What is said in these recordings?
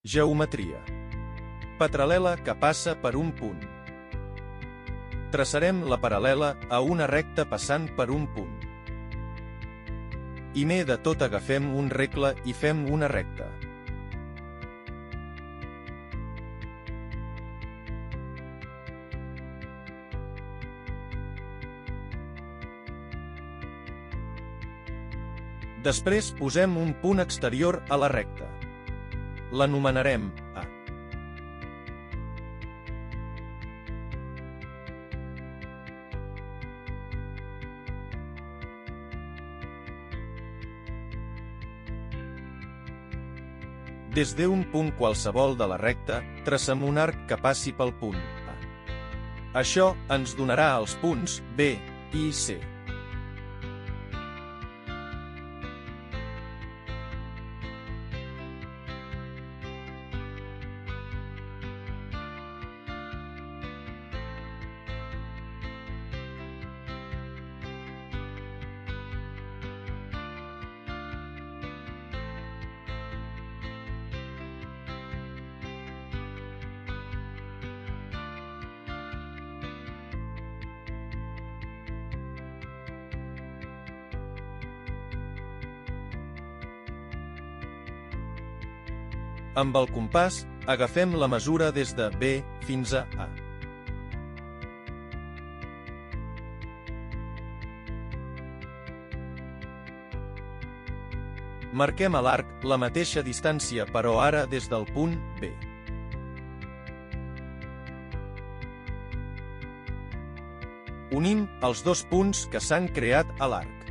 Geometria. Paral·lela que passa per un punt. Traçarem la paral·lela a una recta passant per un punt. Primer de tot agafem un regle i fem una recta. Després posem un punt exterior a la recta. L'anomenarem A. Des d'un punt qualsevol de la recta, tracem un arc que passi pel punt A. Això ens donarà els punts B i C. Amb el compàs, agafem la mesura des de B fins a A. Marquem a l'arc la mateixa distància, però ara des del punt B. Unim els dos punts que s'han creat a l'arc.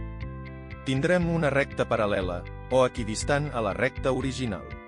Tindrem una recta paral·lela, o equidistant a la recta original.